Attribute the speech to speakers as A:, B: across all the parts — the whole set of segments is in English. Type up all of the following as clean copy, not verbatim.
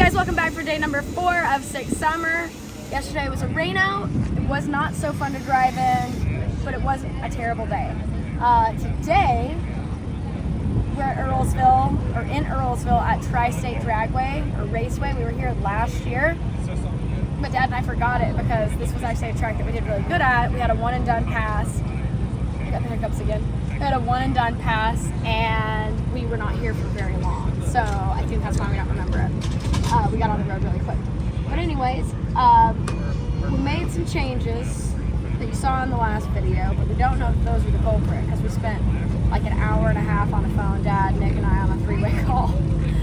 A: guys, welcome back for day number 4 of 6 summer. Yesterday was a rain out. It was not so fun to drive in, but it wasn't a terrible day. Today, we're at Earlsville, or in Earlsville at Tri-State Dragway, or Raceway. We were here last year, but Dad and I forgot it because this was actually a track that we did really good at. We had a one and done pass. I got the hiccups again. We had a one and done pass, and we were not here for very long. So I think that's why we don't remember it. We got on the road really quick. But anyways, we made some changes that you saw in the last video, but we don't know if those were the culprit because we spent like an hour and a half on the phone, Dad, Nick, and I on a three-way call.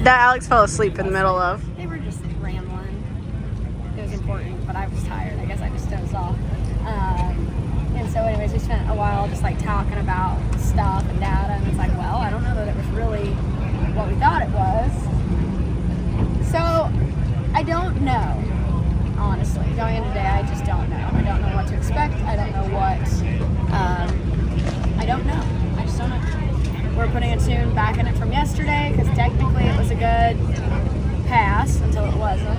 B: That Alex fell asleep in the middle of.
A: They were just rambling. It was important, but I was tired. I guess I just dozed off. And so anyways, we spent a while just like talking about stuff and data, and it's like, well, I don't know that it was really what we thought it was. So I don't know, honestly. Going into today, I just don't know. I don't know what to expect. I don't know what, I don't know. I just don't know. We're putting a tune back in it from yesterday because technically it was a good pass until it wasn't.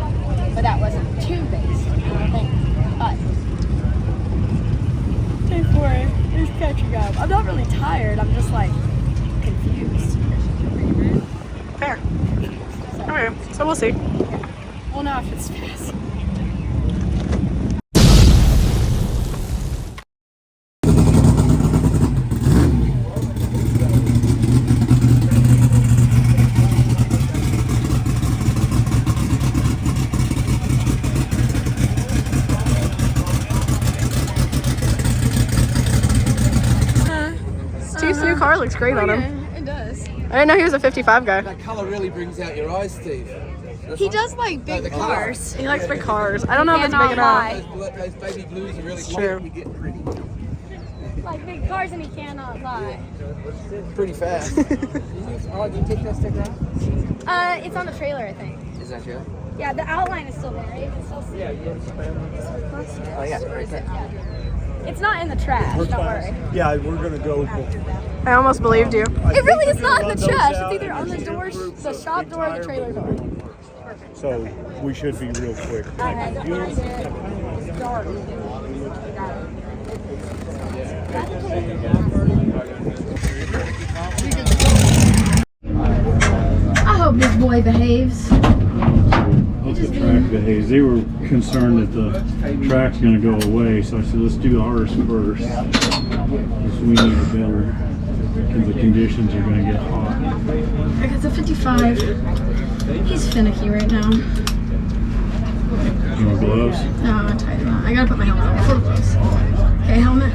A: But that wasn't tune-based, I don't think. But day 4 is catching up. I'm not really tired. I'm just like confused.
B: Fair. Okay, so we'll see.
A: We'll know if it's fast.
B: Steve's new car looks great on him.
A: It does.
B: I didn't know he was a 55 guy.
C: That colour really brings out your eyes, Steve.
A: He does like big cars.
B: He likes big cars. I don't know if it's big enough.
C: Those baby blues are really
B: true.
C: You get pretty.
A: Like big cars, and he cannot lie.
C: Pretty fast. Oh, did you take that sticker off?
A: It's on the trailer, I think.
C: Is that you?
A: Yeah, the outline is still there. You can still see it.
C: Oh yeah, right there.
A: It's not in the trash. Don't worry.
D: Yeah, we're gonna go.
B: I almost believed you.
A: It really is not in the trash. It's either on the door, the shop door, or the trailer door.
D: So we should be real quick.
A: I had to find it. It's dark. I hope this boy behaves.
D: Hope the track behaves. They were concerned that the track's gonna go away, so I said, let's do ours first. Because we need it better. Because the conditions are gonna get hot.
A: Because the 55, he's finicky right now.
D: You want gloves?
A: No, I'm tired of that. I gotta put my helmet on before the close. Okay, helmet.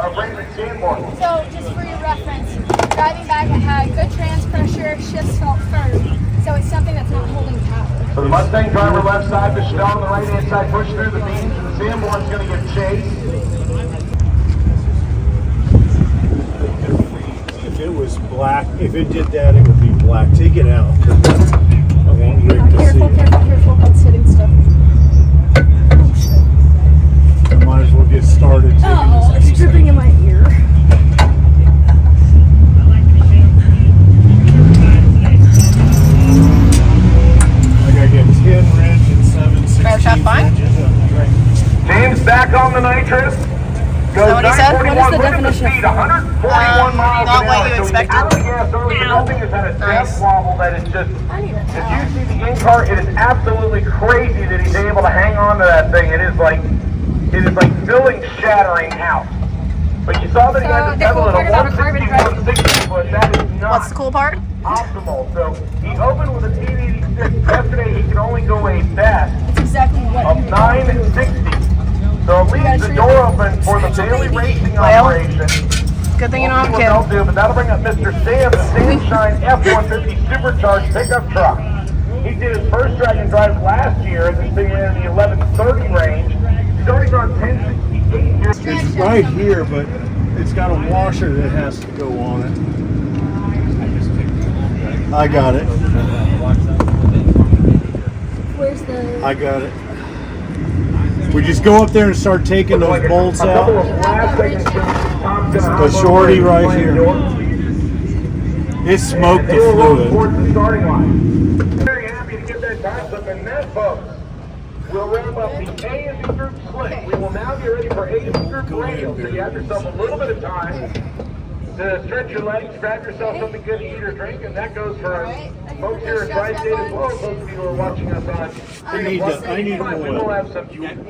A: So, just for your reference, driving back, I had good trans pressure, shifts felt firm. So it's something that's not holding power.
E: So the Mustang driver left side, the Chanel on the right hand side, push through the beams, and the Sanborn's going to get chased.
D: If it was black, if it did that, it would be black. Take it out. I want Rick to
A: Careful,
D: see.
A: careful, careful. That's hitting stuff. Oh, shit.
D: I might as well get started.
A: Oh, it's dripping in my ear.
D: Like I get 10 wrench and 7 16 inches of drink.
E: James back on the nitrous. Goes
B: what he said?
E: 941.
A: What is the
E: Look at
A: definition of
E: speed, 141 miles
B: not
E: an
B: what
E: hour.
B: you
E: So he's
B: expected.
E: out of the gas early. Nothing has had a
B: Nice.
E: death wobble that is just.
A: I need a
E: If
A: towel.
E: you see the in-car, it is absolutely crazy that he's able to hang on to that thing. It is like filling shattering out. But you saw that he had
A: So
E: to
A: the
E: pedal
A: cool
E: at
A: part
E: a
A: about a carbon
E: 160 foot. That is not
B: What's the cool part?
E: optimal. So he opened with a T86. Yesterday he could only go a best
A: That's exactly what
E: of
A: you
E: 960. So it leaves the door open for the daily racing
B: Well,
E: operation.
B: Good thing you don't have
E: What
B: a
E: they'll
B: kid.
E: do, but that'll bring up Mr. Sam, the Sunshine F-150 supercharged pickup truck. He did his first drag and drive last year, and this thing ran in the 1130 range. He's already gone 1068 here.
D: It's right here, but it's got a washer that has to go on it. I got it.
A: Where's the...
D: I got it. We just go up there and start taking those bolts
E: A couple of
D: out.
E: last seconds from
D: The shorty right here. It smoked the fluid.
E: Towards the starting line. Very happy to get that time up, and that, folks, will wrap up the A and B group split. We will now get ready for A and B group radio. So you have yourself a little bit of time to stretch your legs, grab yourself something good to eat or drink, and that goes for folks here in Tri-State as well as those of you who are watching us on.
D: I need
E: We will
D: oil.
E: have some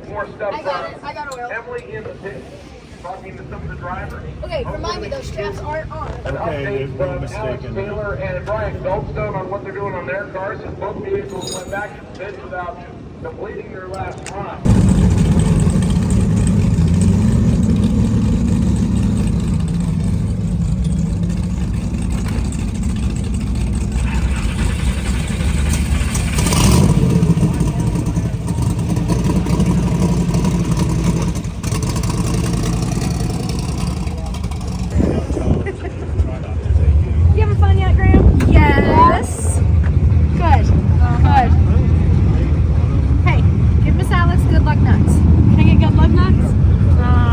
E: more stuff
A: I got it.
E: from
A: I got oil.
E: Emily in the pit, talking to some of the drivers.
A: Okay, remind me, those straps aren't on.
E: An
D: Okay,
E: update
D: there's no
E: from
D: mistake
E: Alex
D: in that.
E: Taylor and Brian Feldstone on what they're doing on their cars, as both vehicles went back to the pit without completing their last run.
A: You having fun yet, Graham? Yes. Good. Good. Hey, give Miss Alex good luck nuts. Can I get good luck nuts?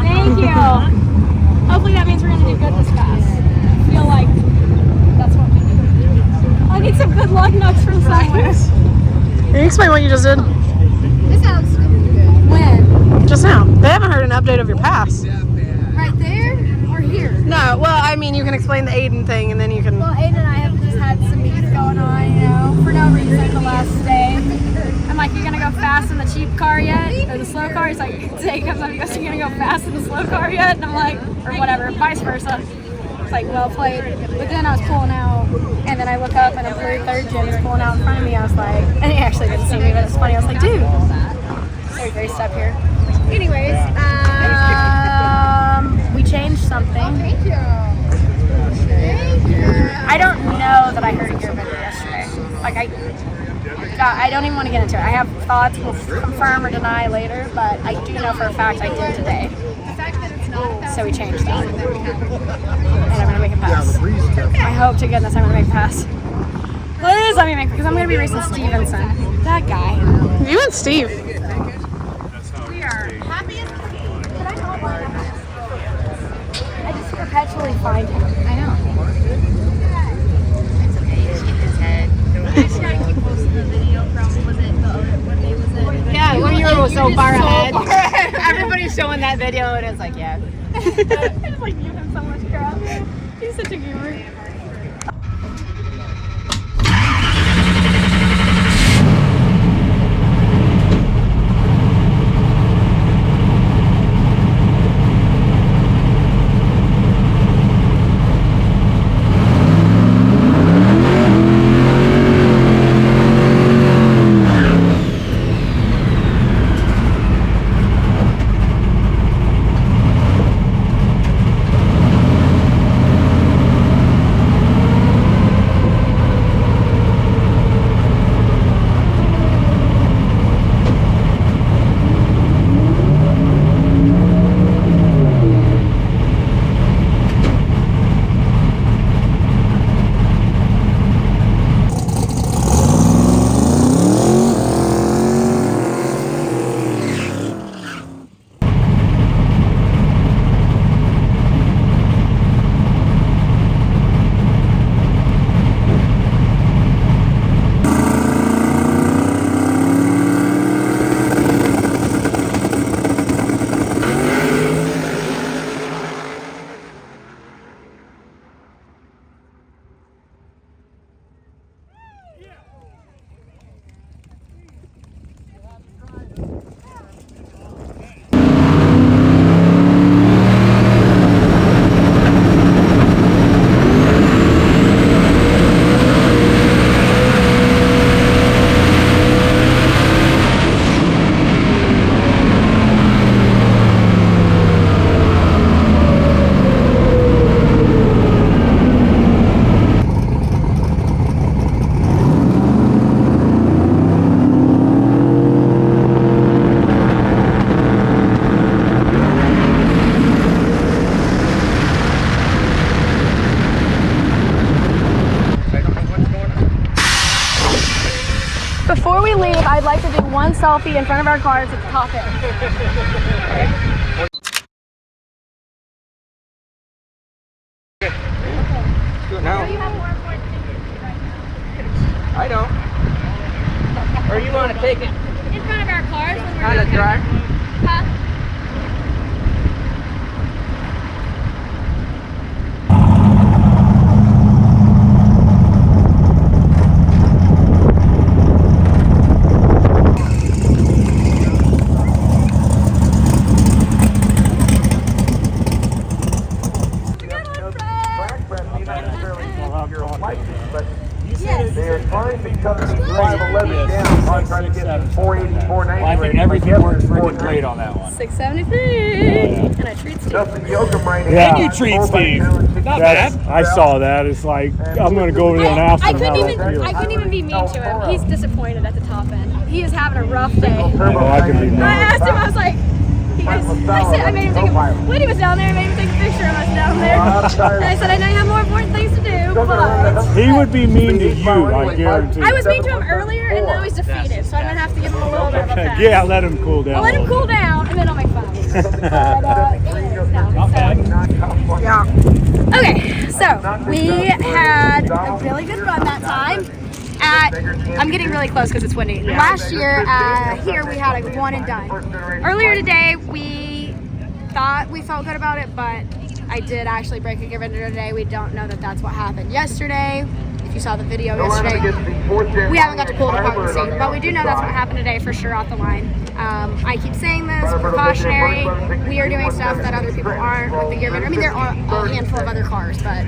A: Thank you. Hopefully that means we're going to do good this fast. I feel like that's what we need. I need some good luck nuts from somewhere.
B: Can you explain what you just did?
A: Miss Alex, when?
B: Just now. They haven't heard an update of your pass.
A: Right there or here?
B: No, well, I mean, you can explain the Aiden thing and then you can...
A: Well, Aiden and I have just had some beef going on, you know, for no reason the last day. I'm like, you're gonna go fast in the cheap car yet? Or the slow car? He's like, today comes up, he goes, you're gonna go fast in the slow car yet? And I'm like, or whatever, vice versa. It's like, well played. But then I was pulling out, and then I look up and a blue third gen is pulling out in front of me. I was like, and he actually didn't see me, but it's funny. I was like, dude, sorry, very step here. Anyways, we changed something. I don't know that I heard your video yesterday. Like I don't even want to get into it. I have thoughts. We'll confirm or deny later, but I do know for a fact I did today. So we changed that, and I'm gonna make it pass. I hope to goodness I'm gonna make it pass. Please let me make it, because I'm gonna be racing Stevenson. That guy.
B: You and Steve.
A: We are happy as can be. But I don't want him. I just perpetually find him. I know.
F: It's okay, you shake his head. I just gotta keep posting the video from, was it the other, what day was it?
G: Yeah, when you were so far ahead.
F: ahead.
G: Everybody's showing that video and it's like, yeah.
A: I just like give him so much crap. He's such a goober. like to do one selfie in front of our cars at the top end.
C: Do it now. I don't. Or you want to take it
F: In front of our cars when we're
C: kind of
F: not
C: dry?
F: Huh?
E: They are trying to cut the 511 down. I'm trying to get the 480, 490.
C: I think everything worked freaking great on that one.
A: 673. And I treat Steve.
E: Justin Yoakum right now.
D: Yeah.
C: And you treat Steve. Not
D: That's,
C: bad.
D: I saw that. It's like, I'm going to go over there and ask
A: I
D: him how
A: couldn't
D: that
A: even. I
D: feels.
A: couldn't even be mean to him. He's disappointed at the top end. He is having a rough day.
D: I know I can be
A: I
D: mean.
A: asked him. I was like, I made him take when he was down there. I made him take a picture of us down there. And I said, I know you have more important things to do, but
D: He would be mean to you, I guarantee.
A: I was mean to him earlier, and now he's defeated. So I'm gonna have to give him a little bit of a pass.
D: Yeah, let him cool down.
A: I'll let him cool down, and then I'll make fun of him. But anyways, no. So.
B: Yeah.
A: Okay, so we had a really good run that time. I'm getting really close because it's windy. Last year, here we had a one and done. Earlier today, we thought we felt good about it, but I did actually break a gear vendor today. We don't know that that's what happened yesterday. If you saw the video yesterday, we haven't got to pull it apart and see, but we do know that's what happened today for sure off the line. I keep saying this, precautionary. We are doing stuff that other people aren't with the gear vendor. I mean, there are a handful of other cars, but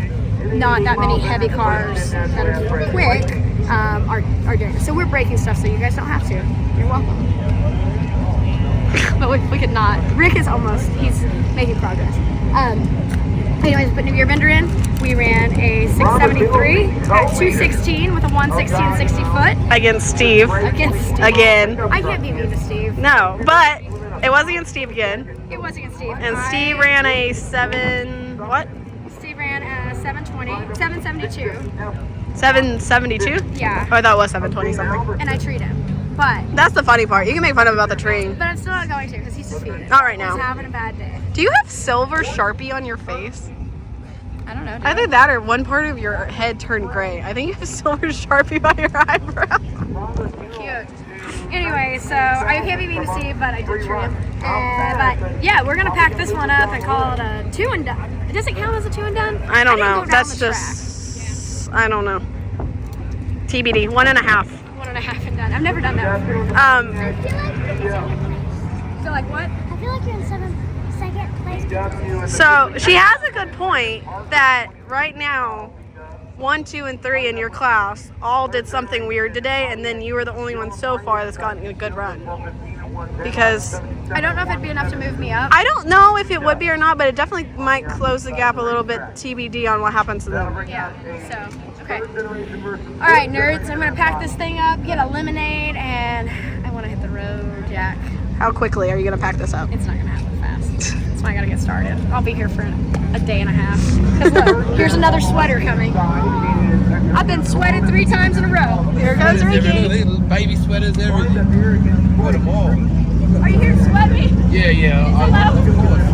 A: not that many heavy cars that are quick are doing it. So we're breaking stuff so you guys don't have to. You're welcome. But we could not. Rick is he's making progress. Anyways, put new gear vendor in. We ran a 673 at 216 with a 116 60 foot.
B: Against Steve.
A: Against Steve.
B: Again.
A: I can't be mean to Steve.
B: No, but it was against Steve again.
A: It was against Steve.
B: And Steve ran a 7,
A: Steve ran a 720, 772.
B: 772?
A: Yeah.
B: Oh, I thought it was 720 something.
A: And I treat him. But
B: That's the funny part. You can make fun of him about the tree.
A: I'm still not going to because he's defeated.
B: Not right now.
A: He's having a bad day.
B: Do you have silver Sharpie on your face?
A: I don't know.
B: Either that or one part of your head turned gray. I think you have silver Sharpie by your eyebrow.
A: Cute. Anyway, so I can't be mean to Steve, but I did treat him. But yeah, we're gonna pack this one up and call it a 2 and done. Does it count as a 2 and done?
B: I don't
A: didn't
B: know.
A: go down
B: That's
A: the
B: just, I don't know. TBD, 1.5.
A: 1.5 and done. I've never done that. So like what?
F: I feel like you're in second place.
B: So she has a good point that right now, 1, 2, and 3 in your class all did something weird today, and then you were the only one so far that's gotten a good run. Because
A: I don't know if it'd be enough to move me up.
B: I don't know if it would be or not, but it definitely might close the gap a little bit. TBD on what happens to them.
A: Yeah. So okay. All right, nerds. I'm gonna pack this thing up, get a lemonade, and I want to hit the road, Jack.
B: How quickly are you gonna pack this up?
A: It's not gonna happen fast. That's why I gotta get started. I'll be here for a day and a half. Cause look, here's another sweater coming. I've been sweated 3 times in a row. Here goes Ricky.
C: Baby sweaters, everything. Put them all.
A: Are you here to sweat me?
C: Yeah.
A: Hello?
C: Of course.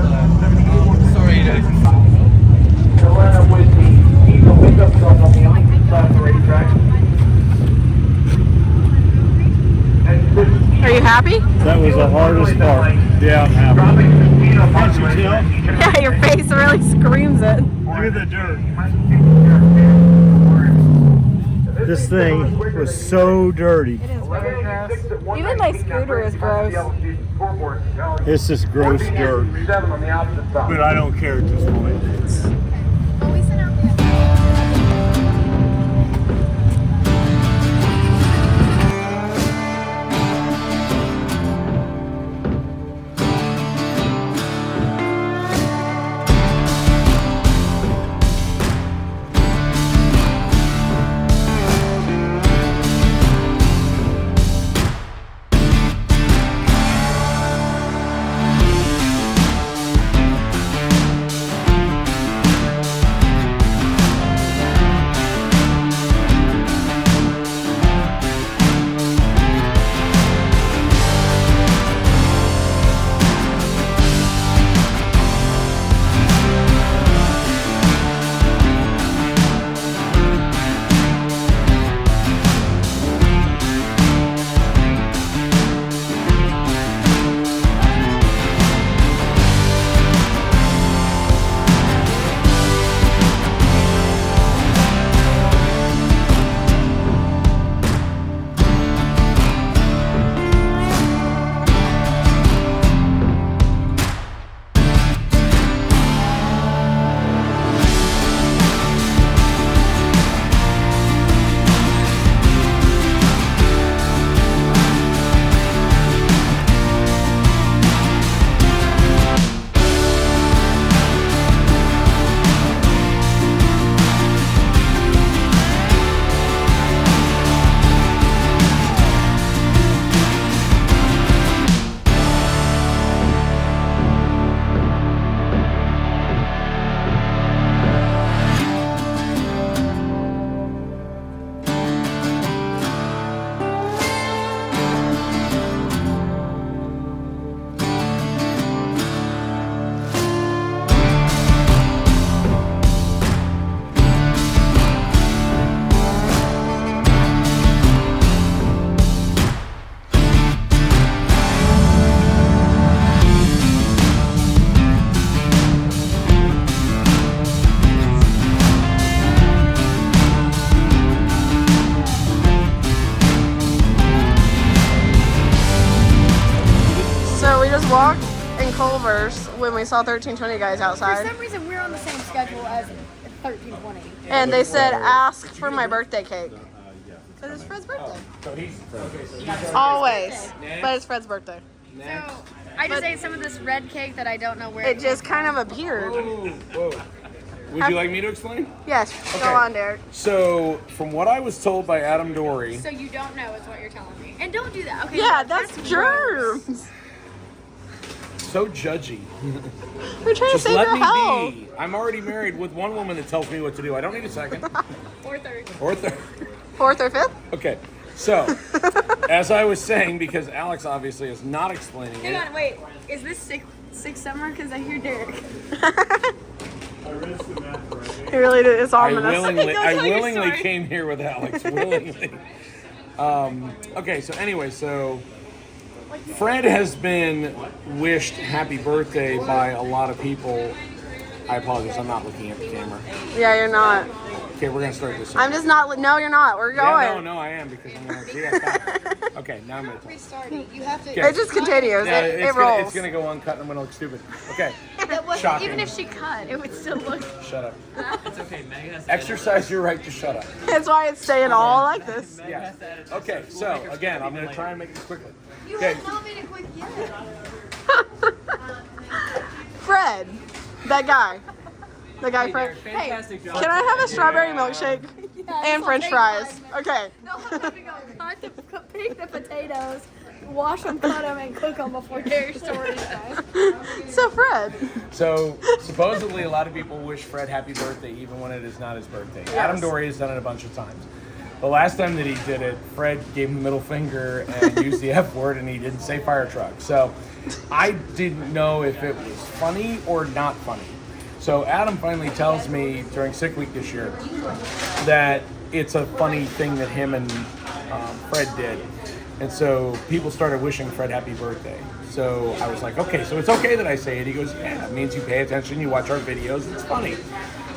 C: Sorry,
E: with the diesel pickup truck on the opposite side of the racetrack.
B: Are you happy?
D: That was the hardest part. Yeah, I'm happy. Can't you tell?
B: Yeah, your face really screams it.
D: Look at the dirt. This thing was so dirty.
A: Even my scooter is gross.
D: It's just gross dirt. But I don't care at this point.
B: Culver's when we saw 1320 guys
A: For
B: outside.
A: some reason, we're on the same schedule as 1320.
B: And they said, ask for my birthday cake. Because it's Fred's birthday.
E: So he's
B: Always. But it's Fred's birthday.
A: So I just ate some of this red cake that I don't know where
B: It just kind of appeared.
E: Whoa. Would you like me to explain?
B: Yes,
E: Okay.
B: go on, Derek.
E: So, from what I was told by Adam Dory,
A: So you don't know is what you're telling me. And don't do that. Okay.
B: Yeah,
A: no,
B: that's
A: gross.
B: germs.
E: so judgy.
B: We're trying to
E: Just
B: save
E: let
B: your
E: me
B: health.
E: be. I'm already married with one woman that tells me what to do. I don't need a second
A: Or third.
E: or third.
B: Fourth or fifth?
E: Okay, so as I was saying, because Alex obviously is not explaining
A: Hang
E: it.
A: on, wait. Is this six summer? Because I hear Derek.
D: I rinsed the map right.
B: He really did. It's
E: I
B: ominous.
E: willingly,
A: Go
E: I
A: tell your
E: willingly
A: story.
E: came here with Alex. Willingly. Okay, so anyway, so Fred has been wished happy birthday by a lot of people. I apologize, I'm not looking at the camera.
B: Yeah, you're not.
E: Okay, we're gonna start this.
B: I'm just not. No, you're not. We're going.
E: Yeah, no, I am because I'm gonna. Yeah, okay, now I'm gonna talk.
F: Restarting. You have to.
E: Okay.
B: It just continues.
E: Yeah,
B: it
E: it's
B: rolls.
E: gonna go uncut and I'm gonna look stupid. Okay,
A: That was,
E: Shocking.
A: even if she cut, it would still look.
E: shut up. Exercise your right to shut up.
B: That's why it's staying all like this.
E: Yeah. Okay, so again, I'm gonna try and make this quickly.
F: You
E: Okay.
F: have not made it quick yet.
B: Fred, that guy. The guy Fred. Hey, can I have a strawberry milkshake and French fries? Okay.
A: They'll have to go pick the potatoes, wash them, cut them, and cook them before Derek's story time.
B: So Fred.
E: So supposedly a lot of people wish Fred happy birthday even when it is not his birthday. Adam Dory has done it a bunch of times. The last time that he did it, Fred gave him the middle finger and used the F word and he didn't say fire truck. So I didn't know if it was funny or not funny. So Adam finally tells me during sick week this year that it's a funny thing that him and Fred did. And so people started wishing Fred happy birthday. So I was like, okay, so it's okay that I say it. He goes, yeah, that means you pay attention, you watch our videos, it's funny.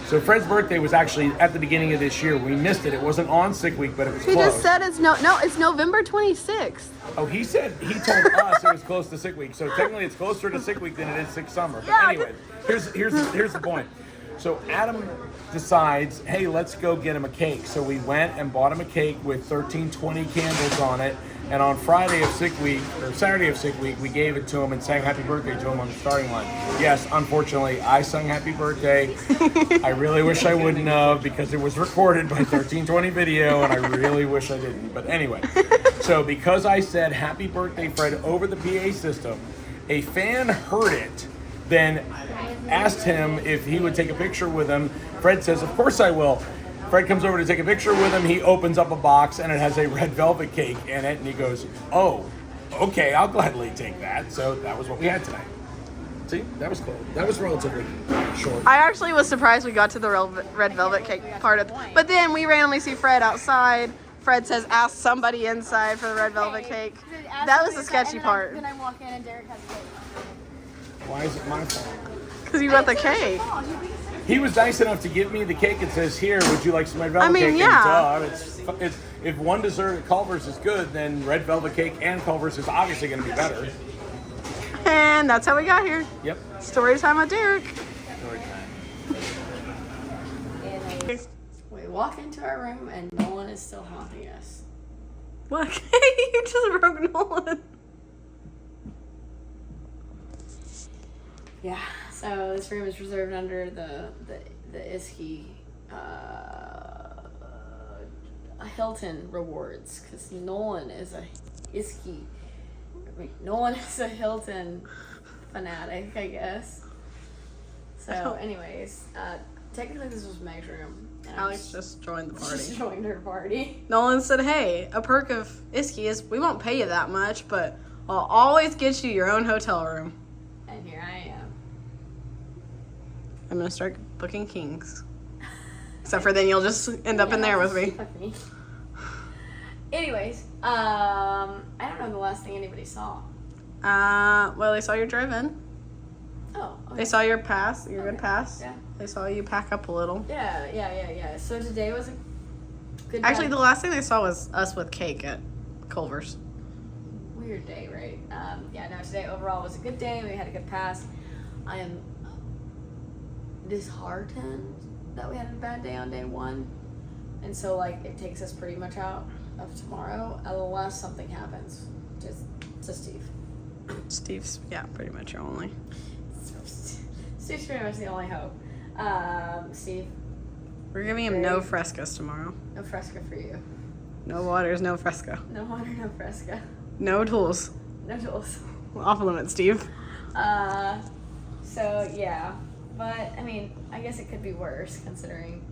E: So Fred's birthday was actually at the beginning of this year. We missed it. It wasn't on sick week, but it was
B: He
E: close.
B: just said it's it's November 26th.
E: Oh, he said he told us it was close to sick week. So technically, it's closer to sick week than it is sick summer. But
B: Yeah,
E: anyway, here's the point. So Adam decides, hey, let's go get him a cake. So we went and bought him a cake with 1320 candles on it. And on Friday of sick week, or Saturday of sick week, we gave it to him and sang happy birthday to him on the starting line. Yes, unfortunately, I sung happy birthday. I really wish I wouldn't have because it was recorded by 1320 video and I really wish I didn't. But anyway, so because I said happy birthday, Fred, over the PA system, a fan heard it, then asked him if he would take a picture with him. Fred says, of course I will. Fred comes over to take a picture with him. He opens up a box and it has a red velvet cake in it. And he goes, oh, okay, I'll gladly take that. So that was what we had tonight. See, that was cool. That was relatively short.
B: I actually was surprised we got to the red velvet cake part of it. But then we randomly see Fred outside. Fred says, ask somebody inside for the red velvet cake. That was the sketchy part.
A: Then I walk in and Derek has a cake.
E: Why is it my fault?
B: Because you got the cake.
E: He was nice enough to give me the cake. It says, here, would you like some red velvet
B: I mean,
E: cake?
B: yeah.
E: And it's, if one dessert at Culver's is good, then red velvet cake and Culver's is obviously going to be better.
B: And that's how we got here.
E: Yep.
B: Story time with Derek.
A: We walk into our room and Nolan is still haunting us.
B: What? You just broke Nolan.
A: Yeah. So this room is reserved under the Iski Hilton rewards because Nolan is a Iski. Nolan is a Hilton fanatic, I guess. So, anyways, technically this was Meg's room. And
B: Alex just joined the
A: just
B: party.
A: joined her party.
B: Nolan said, hey, a perk of Iski is we won't pay you that much, but I'll always get you your own hotel room.
A: And here I am.
B: I'm going to start booking kings. Except for then you'll just end up in there with me.
A: Fuck me. Anyways, I don't know the last thing anybody saw.
B: Well, they saw your drive-in.
A: Oh, okay.
B: They saw your pass, your good pass.
A: Yeah.
B: They saw you pack up a little.
A: Yeah. So today was a good
B: Actually,
A: day.
B: the last thing they saw was us with cake at Culver's.
A: Weird day, right? Yeah, no, today overall was a good day. We had a good pass. I am disheartened that we had a bad day on day 1. And so, like, it takes us pretty much out of tomorrow unless something happens to Steve.
B: Steve's, yeah, pretty much your only.
A: Steve's pretty much the only hope. Steve,
B: We're giving him no frescas tomorrow.
A: no fresca for you.
B: No waters, no fresca.
A: No water, no fresca.
B: No tools.
A: No tools.
B: Off limits, Steve.
A: So, yeah. But, I mean, I guess it could be worse considering...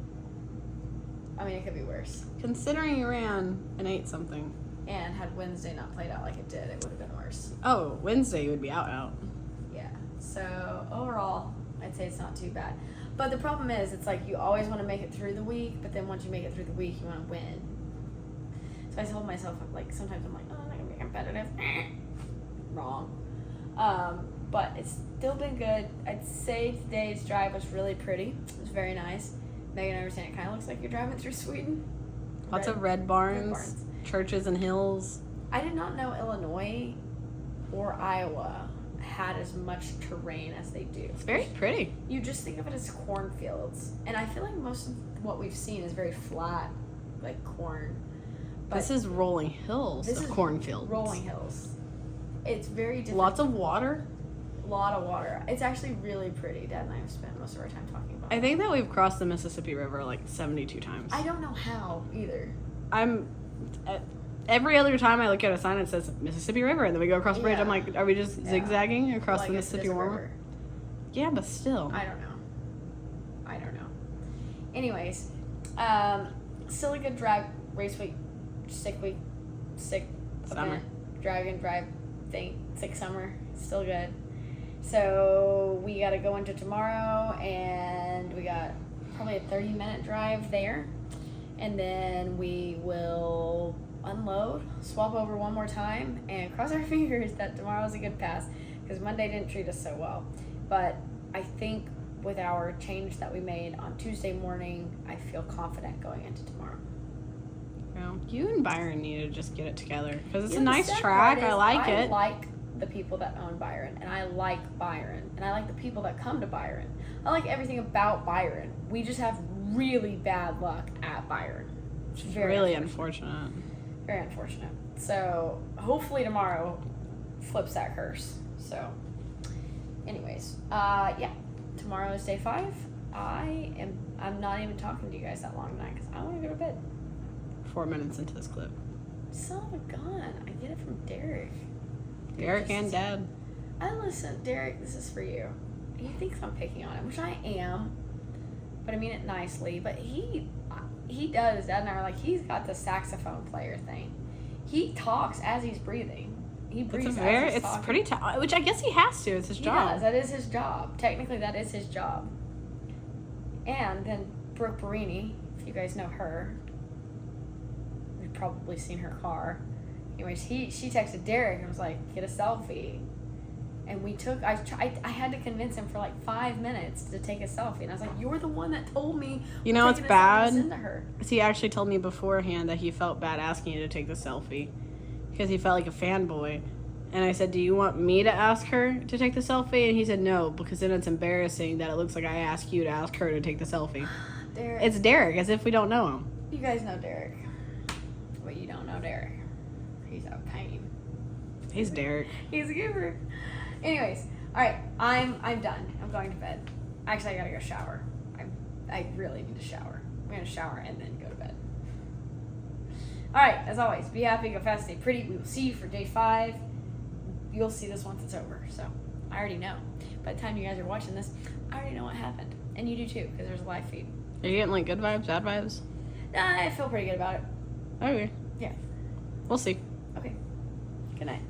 A: I mean, it could be worse.
B: Considering you ran and ate something.
A: And had Wednesday not played out like it did, it would have been worse.
B: Oh, Wednesday you would be out.
A: Yeah. So, overall, I'd say it's not too bad. But the problem is, it's like you always want to make it through the week, but then once you make it through the week, you want to win. So I told myself, like, sometimes I'm like, oh, I'm not going to be competitive. Wrong. But it's still been good. I'd say today's drive was really pretty. It was very nice. Megan and I were saying it kind of looks like you're driving through Sweden.
B: Lots of red barns, churches and hills.
A: I did not know Illinois or Iowa had as much terrain as they do.
B: It's very pretty.
A: You just think of it as cornfields. And I feel like most of what we've seen is very flat, like corn. But
B: This is rolling hills of cornfields.
A: Rolling hills. It's very different.
B: Lots of water.
A: Lot of water. It's actually really pretty. Dad and I have spent most of our time talking about it.
B: I think that we've crossed the Mississippi River like 72 times.
A: I don't know how either.
B: Every other time I look at a sign that says Mississippi River and then we go across the bridge,
A: Yeah.
B: I'm like, are we just zigzagging across
A: Like
B: the
A: it's
B: Mississippi
A: just a
B: River?
A: river.
B: Yeah, but still.
A: I don't know. Anyways, still a good drag race week, sick
B: Summer.
A: event, drag and drive thing, sick summer, still good. So we got to go into tomorrow, and we got probably a 30-minute drive there, and then we will unload, swap over one more time, and cross our fingers that tomorrow's a good pass, because Monday didn't treat us so well. But I think with our change that we made on Tuesday morning, I feel confident going into tomorrow.
B: Well, you and Byron need to just get it together because it's
A: Yeah,
B: a
A: the
B: nice
A: sad
B: track.
A: part
B: I
A: is
B: like
A: I
B: it.
A: like the people that own Byron, and I like Byron, and I like the people that come to Byron. I like everything about Byron. We just have really bad luck at Byron. It's very
B: Really unfortunate.
A: Very unfortunate. So hopefully tomorrow flips that curse. So anyways, yeah, tomorrow is day 5. I'm not even talking to you guys that long tonight because I want to go to bed.
B: 4 minutes into this clip.
A: Son of a gun. I get it from Derek.
B: Derek and Dad.
A: Listen, Derek, this is for you. He thinks I'm picking on him, which I am, but I mean it nicely. But he does. Dad and I are like, he's got the saxophone player thing. He talks as he's breathing. He breathes as he's talking.
B: Pretty tough, which I guess he has to. It's his job.
A: He does. That is his job. Technically, that is his job. And then Brooke Barini, if you guys know her, you've probably seen her car. Anyways, she texted Derek and was like, get a selfie. And we took, I had to convince him for like 5 minutes to take a selfie. And I was like, you're the one that told me.
B: You know what's
A: taking a selfie to
B: bad?
A: send to her.
B: He actually told me beforehand that he felt bad asking you to take the selfie because he felt like a fanboy. And I said, do you want me to ask her to take the selfie? And he said, no, because then it's embarrassing that it looks like I asked you to ask her to take the selfie.
A: Derek.
B: It's Derek, as if we don't know him.
A: You guys know Derek. But you don't know Derek. He's a pain.
B: He's Derek.
A: He's a giver. Anyways, all right, I'm done. I'm going to bed. Actually, I gotta go shower. I really need to shower. I'm gonna shower and then go to bed. All right, as always, be happy, go fast, stay pretty. We will see you for day 5. You'll see this once it's over. So I already know. By the time you guys are watching this, I already know what happened, and you do too, because there's a live feed.
B: Are you getting like good vibes, bad vibes?
A: I feel pretty good about it.
B: Okay.
A: Yeah.
B: We'll see.
A: Okay. Good night.